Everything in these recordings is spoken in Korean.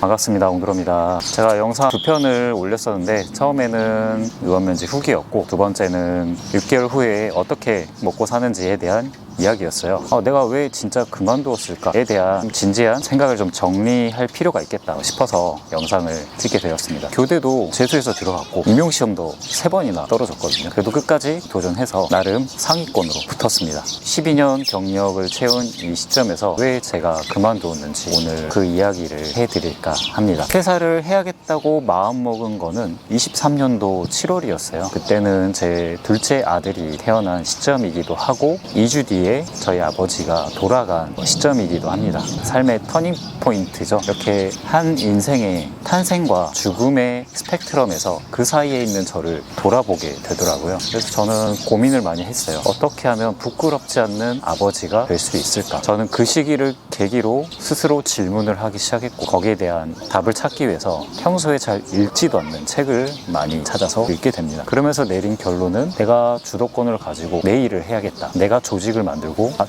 반갑습니다. 옹그로입니다. 제가 영상 2편을 올렸었는데 처음에는 의원면직 후기였고 두 번째는 6개월 후에 어떻게 먹고 사는지에 대한 이야기였어요. 내가 왜 진짜 그만두었을까에 대한 진지한 생각을 좀 정리할 필요가 있겠다 싶어서 영상을 찍게 되었습니다. 교대도 재수해서 들어갔고 임용시험도 3번이나 떨어졌거든요. 그래도 끝까지 도전해서 나름 상위권으로 붙었습니다. 12년 경력을 채운 이 시점에서 왜 제가 그만두었는지 오늘 그 이야기를 해드릴까 합니다. 퇴사를 해야겠다고 마음먹은 거는 23년도 7월이었어요. 그때는 제 둘째 아들이 태어난 시점이기도 하고 2주 뒤에 저희 아버지가 돌아간 시점이기도 합니다. 삶의 터닝 포인트죠. 이렇게 한 인생의 탄생과 죽음의 스펙트럼에서 그 사이에 있는 저를 돌아보게 되더라고요. 그래서 저는 고민을 많이 했어요. 어떻게 하면 부끄럽지 않는 아버지가 될 수 있을까? 저는 그 시기를 계기로 스스로 질문을 하기 시작했고 거기에 대한 답을 찾기 위해서 평소에 잘 읽지도 않는 책을 많이 찾아서 읽게 됩니다. 그러면서 내린 결론은 내가 주도권을 가지고 내 일을 해야겠다. 내가 조직을 만들고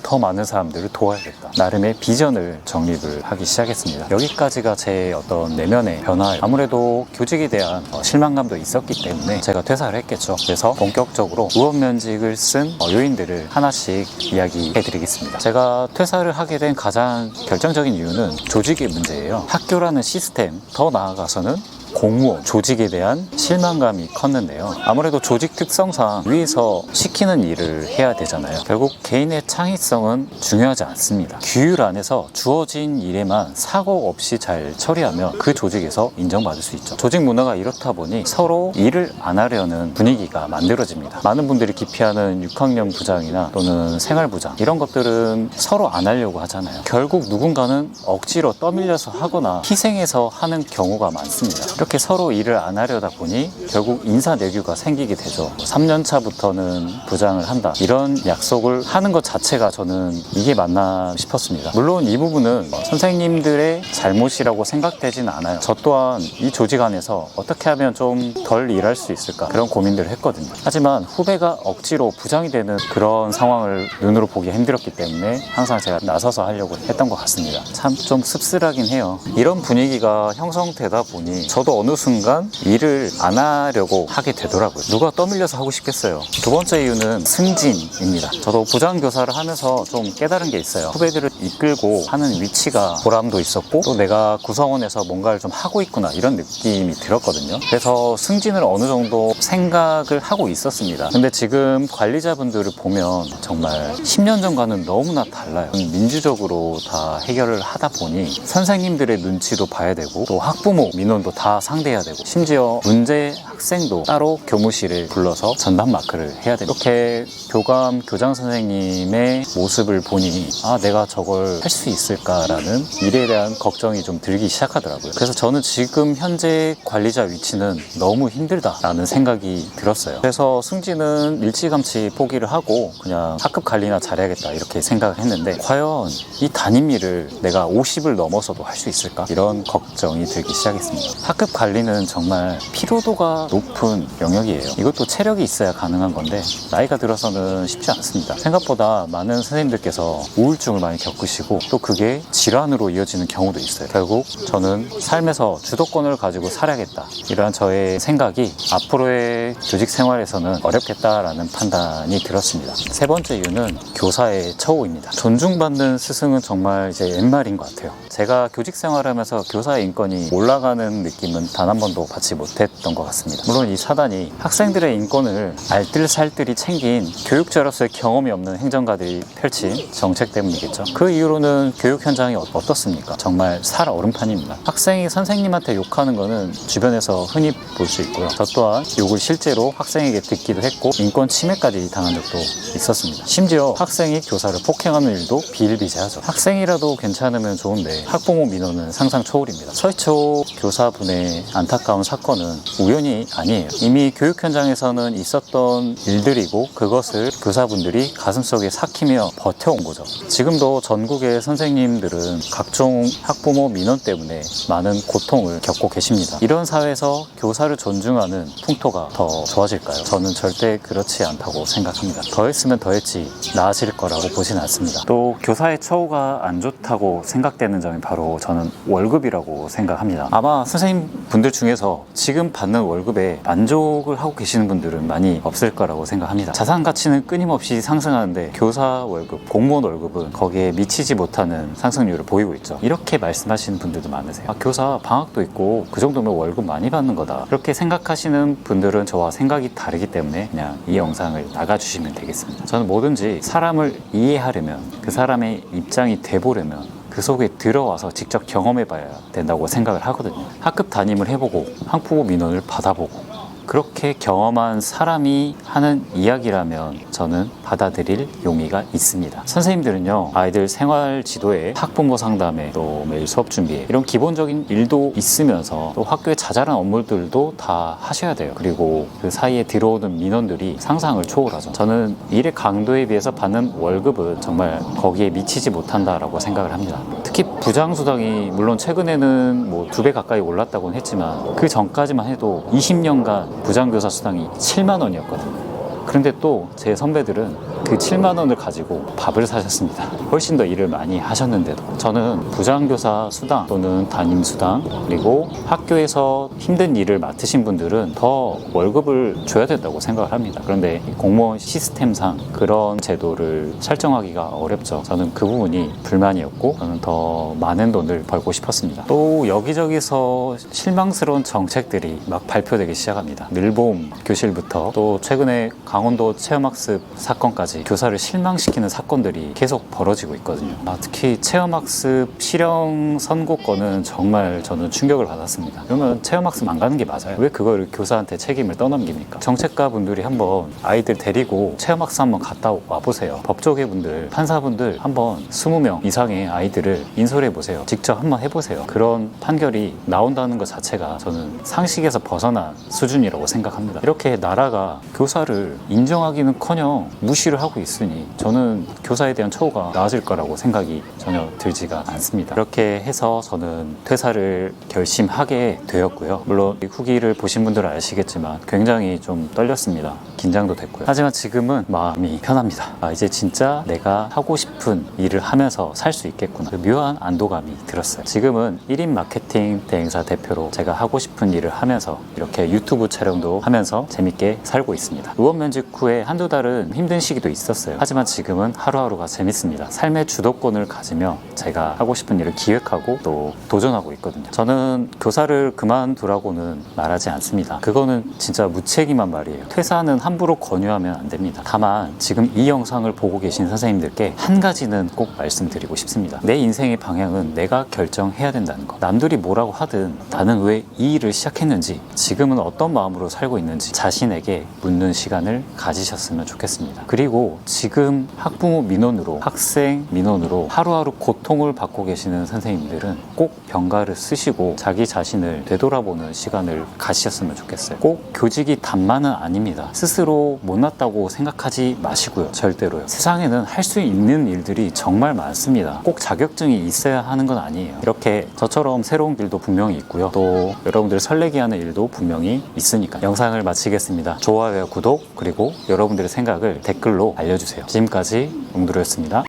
더 많은 사람들을 도와야겠다. 나름의 비전을 정립을 하기 시작했습니다. 여기까지가 제 어떤 내면의 변화. 아무래도 교직에 대한 실망감도 있었기 때문에 제가 퇴사를 했겠죠. 그래서 본격적으로 의원면직을 쓴 요인들을 하나씩 이야기해 드리겠습니다. 제가 퇴사를 하게 된 가장 결정적인 이유는 조직의 문제예요. 학교라는 시스템, 더 나아가서는 공무원, 조직에 대한 실망감이 컸는데요. 아무래도 조직 특성상 위에서 시키는 일을 해야 되잖아요. 결국 개인의 창의성은 중요하지 않습니다. 규율 안에서 주어진 일에만 사고 없이 잘 처리하면 그 조직에서 인정받을 수 있죠. 조직 문화가 이렇다 보니 서로 일을 안 하려는 분위기가 만들어집니다. 많은 분들이 기피하는 6학년 부장이나 또는 생활부장 이런 것들은 서로 안 하려고 하잖아요. 결국 누군가는 억지로 떠밀려서 하거나 희생해서 하는 경우가 많습니다. 이렇게 서로 일을 안 하려다 보니 결국 인사내규가 생기게 되죠. 3년 차부터는 부장을 한다. 이런 약속을 하는 것 자체가 저는 이게 맞나 싶었습니다. 물론 이 부분은 선생님들의 잘못이라고 생각되진 않아요. 저 또한 이 조직 안에서 어떻게 하면 좀 덜 일할 수 있을까 그런 고민들을 했거든요. 하지만 후배가 억지로 부장이 되는 그런 상황을 눈으로 보기 힘들었기 때문에 항상 제가 나서서 하려고 했던 것 같습니다. 참 좀 씁쓸하긴 해요. 이런 분위기가 형성되다 보니 저도 어느 순간 일을 안 하려고 하게 되더라고요. 누가 떠밀려서 하고 싶겠어요. 두 번째 이유는 승진입니다. 저도 부장교사를 하면서 좀 깨달은 게 있어요. 후배들을 이끌고 하는 위치가 보람도 있었고 또 내가 구성원에서 뭔가를 좀 하고 있구나 이런 느낌이 들었거든요. 그래서 승진을 어느 정도 생각을 하고 있었습니다. 근데 지금 관리자분들을 보면 정말 10년 전과는 너무나 달라요. 민주적으로 다 해결을 하다 보니 선생님들의 눈치도 봐야 되고 또 학부모 민원도 다 상대해야 되고 심지어 문제 학생도 따로 교무실에 불러서 전담 마크를 해야 됩니다. 이렇게 교감, 교장 선생님의 모습을 보니 내가 저걸 할 수 있을까라는 일에 대한 걱정이 좀 들기 시작하더라고요. 그래서 저는 지금 현재 관리자 위치는 너무 힘들다라는 생각이 들었어요. 그래서 승진은 일찌감치 포기를 하고 그냥 학급 관리나 잘해야겠다 이렇게 생각을 했는데 과연 이 담임 일을 내가 50을 넘어서도 할 수 있을까? 이런 걱정이 들기 시작했습니다. 학급 관리는 정말 피로도가 높은 영역이에요. 이것도 체력이 있어야 가능한 건데 나이가 들어서는 쉽지 않습니다. 생각보다 많은 선생님들께서 우울증을 많이 겪으시고 또 그게 질환으로 이어지는 경우도 있어요. 결국 저는 삶에서 주도권을 가지고 살아야겠다 이러한 저의 생각이 앞으로의 조직 생활에서는 어렵겠다라는 판단이 들었습니다. 세 번째 이유는 교사의 처우입니다. 존중받는 스승은 정말 이제 옛말인 것 같아요. 제가 교직 생활하면서 교사의 인권이 올라가는 느낌은 단 한 번도 받지 못했던 것 같습니다. 물론 이 사단이 학생들의 인권을 알뜰살뜰히 챙긴 교육자로서의 경험이 없는 행정가들이 펼친 정책 때문이겠죠. 그 이후로는 교육 현장이 어떻습니까? 정말 살 얼음판입니다. 학생이 선생님한테 욕하는 거는 주변에서 흔히 볼 수 있고요. 저 또한 욕을 실제로 학생에게 듣기도 했고 인권 침해까지 당한 적도 있었습니다. 심지어 학생이 교사를 폭행하는 일도 비일비재하죠. 학생이라도 괜찮으면 좋은데 학부모 민원은 상상 초월입니다. 서희초 교사분의 이번에 안타까운 사건은 우연이 아니에요. 이미 교육 현장에서는 있었던 일들이고 그것을 교사분들이 가슴속에 삭히며 버텨온 거죠. 지금도 전국의 선생님들은 각종 학부모 민원 때문에 많은 고통을 겪고 계십니다. 이런 사회에서 교사를 존중하는 풍토가 더 좋아질까요? 저는 절대 그렇지 않다고 생각합니다. 더했으면 더했지 나아질 거라고 보진 않습니다. 또 교사의 처우가 안 좋다고 생각되는 점이 바로 저는 월급이라고 생각합니다. 아마 선생님분들 중에서 지금 받는 월급에 만족을 하고 계시는 분들은 많이 없을 거라고 생각합니다. 자산 가치는 끊임없이 상승하는데 교사 월급, 공무원 월급은 거기에 미치지 못하는 상승률을 보이고 있죠. 이렇게 말씀하시는 분들도 많으세요. 교사 방학도 있고 그 정도면 월급 많이 받는 거다. 그렇게 생각하시는 분들은 저와 생각이 다르기 때문에 그냥 이 영상을 나가주시면 되겠습니다. 저는 뭐든지 사람을 이해하려면, 그 사람의 입장이 돼보려면 그 속에 들어와서 직접 경험해봐야 된다고 생각을 하거든요. 학급 담임을 해보고 학부모 민원을 받아보고 그렇게 경험한 사람이 하는 이야기라면 저는 받아들일 용의가 있습니다. 선생님들은요, 아이들 생활 지도에 학부모 상담에 또 매일 수업 준비에 이런 기본적인 일도 있으면서 또 학교의 자잘한 업무들도 다 하셔야 돼요. 그리고 그 사이에 들어오는 민원들이 상상을 초월하죠. 저는 일의 강도에 비해서 받는 월급은 정말 거기에 미치지 못한다라고 생각을 합니다. 특히 부장수당이 물론 최근에는 뭐 2배 가까이 올랐다고는 했지만 그 전까지만 해도 20년간 부장교사 수당이 7만 원이었거든요. 그런데 또 제 선배들은 그 7만 원을 가지고 밥을 사셨습니다. 훨씬 더 일을 많이 하셨는데도. 저는 부장교사 수당 또는 담임 수당, 그리고 학교에서 힘든 일을 맡으신 분들은 더 월급을 줘야 된다고 생각을 합니다. 그런데 공무원 시스템상 그런 제도를 설정하기가 어렵죠. 저는 그 부분이 불만이었고 저는 더 많은 돈을 벌고 싶었습니다. 또 여기저기서 실망스러운 정책들이 막 발표되기 시작합니다. 늘봄 교실부터 또 최근에 강원도 체험학습 사건까지 교사를 실망시키는 사건들이 계속 벌어지고 있거든요. 특히 체험학습 실형 선고건은 정말 저는 충격을 받았습니다. 그러면 체험학습 안 가는 게 맞아요. 왜 그걸 교사한테 책임을 떠넘깁니까? 정책가 분들이 한번 아이들 데리고 체험학습 한번 갔다 와보세요. 법조계 분들, 판사분들 한번 20명 이상의 아이들을 인솔해 보세요. 직접 한번 해보세요. 그런 판결이 나온다는 것 자체가 저는 상식에서 벗어난 수준이라고 생각합니다. 이렇게 나라가 교사를 인정하기는커녕 무시를 하고 있으니 저는 교사에 대한 처우가 나아질 거라고 생각이 전혀 들지가 않습니다. 그렇게 해서 저는 퇴사를 결심하게 되었고요. 물론 이 후기를 보신 분들은 아시겠지만 굉장히 좀 떨렸습니다. 긴장도 됐고요. 하지만 지금은 마음이 편합니다. 이제 진짜 내가 하고 싶은 일을 하면서 살 수 있겠구나. 묘한 안도감이 들었어요. 지금은 1인 마케팅 대행사 대표로 제가 하고 싶은 일을 하면서 이렇게 유튜브 촬영도 하면서 재밌게 살고 있습니다. 의원 면직 후에 한두 달은 힘든 시기도 있었어요. 하지만 지금은 하루하루가 재밌습니다. 삶의 주도권을 가지며 제가 하고 싶은 일을 기획하고 또 도전하고 있거든요. 저는 교사를 그만두라고는 말하지 않습니다. 그거는 진짜 무책임한 말이에요. 퇴사는 함부로 권유하면 안 됩니다. 다만 지금 이 영상을 보고 계신 선생님들께 한 가지는 꼭 말씀드리고 싶습니다. 내 인생의 방향은 내가 결정해야 된다는 거. 남들이 뭐라고 하든 나는 왜 이 일을 시작했는지, 지금은 어떤 마음으로 살고 있는지 자신에게 묻는 시간을 가지셨으면 좋겠습니다. 그리고 지금 학부모 민원으로, 학생 민원으로 하루하루 고통을 받고 계시는 선생님들은 꼭 병가를 쓰시고 자기 자신을 되돌아보는 시간을 가지셨으면 좋겠어요. 꼭 교직이 단만은 아닙니다. 스스로 못났다고 생각하지 마시고요. 절대로요. 세상에는 할 수 있는 일들이 정말 많습니다. 꼭 자격증이 있어야 하는 건 아니에요. 이렇게 저처럼 새로운 길도 분명히 있고요. 또 여러분들 설레게 하는 일도 분명히 있으니까. 영상을 마치겠습니다. 좋아요와 구독, 그리고 여러분들의 생각을 댓글로 알려주세요. 지금까지 웅드로였습니다.